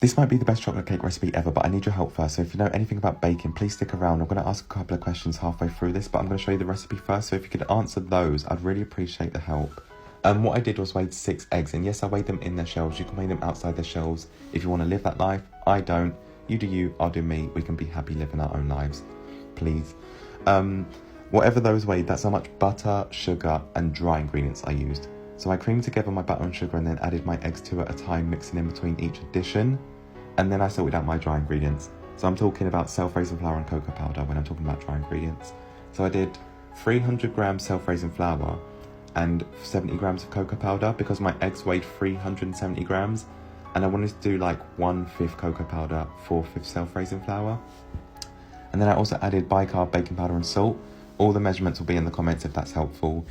This might be the best chocolate cake recipe ever, but I need your help first. So if you know anything about baking, please stick around. I'm going to ask a couple of questions halfway through this, but I'm going to show you the recipe first. So if you could answer those, I'd really appreciate the help. What I did was weighed 6 eggs, and yes, I weighed them in their shells. You can weigh them outside their shells if you want to live that life. I don't. You do you, I'll do me. We can be happy living our own lives, please. Whatever those weighed, that's how much butter, sugar, and dry ingredients I used. So I creamed together my butter and sugar and then added my eggs 2 at a time, mixing in between each addition. And then I sorted out my dry ingredients. So I'm talking about self-raising flour and cocoa powder when I'm talking about dry ingredients. So I did 300 grams self-raising flour and 70 grams of cocoa powder because my eggs weighed 370 grams. And I wanted to do like 1/5 cocoa powder, 4/5 self-raising flour. And then I also added bicarb, baking powder and salt. All the measurements will be in the comments if that's helpful.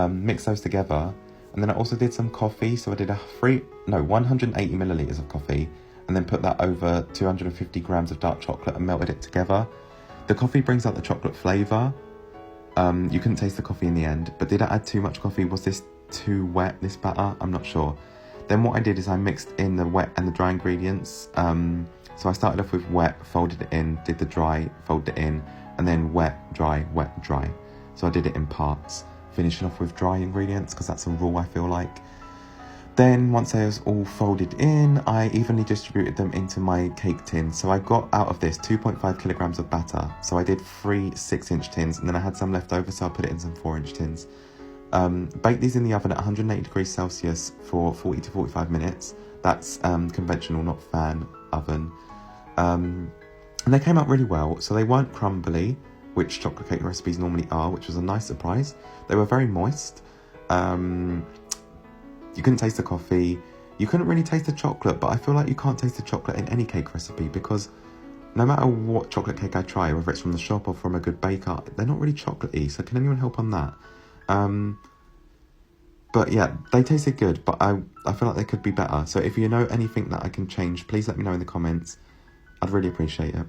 Mix those together. And then I also did some coffee. So I did 180 milliliters of coffee, and then put that over 250 grams of dark chocolate and melted it together. The coffee brings out the chocolate flavour. You couldn't taste the coffee in the end, but did I add too much coffee? Was this too wet, this batter? I'm not sure. Then what I did is I mixed in the wet and the dry ingredients. So I started off with wet, folded it in, did the dry, folded it in, and then wet, dry, wet, dry. So I did it in parts, finishing off with dry ingredients because that's a rule I feel like. Then once they was all folded in, I evenly distributed them into my cake tin. So I got out of this 2.5 kilograms of batter. So I did 3 6-inch tins, and then I had some left over, so I put it in some 4-inch tins. Bake these in the oven at 180 degrees Celsius for 40 to 45 minutes. That's conventional, not fan oven. And they came out really well. So they weren't crumbly, which chocolate cake recipes normally are, which was a nice surprise. They were very moist. You couldn't taste the coffee. You couldn't really taste the chocolate, but I feel like you can't taste the chocolate in any cake recipe because no matter what chocolate cake I try, whether it's from the shop or from a good baker, they're not really chocolatey. So can anyone help on that? But yeah, they tasted good, but I feel like they could be better. So if you know anything that I can change, please let me know in the comments. I'd really appreciate it.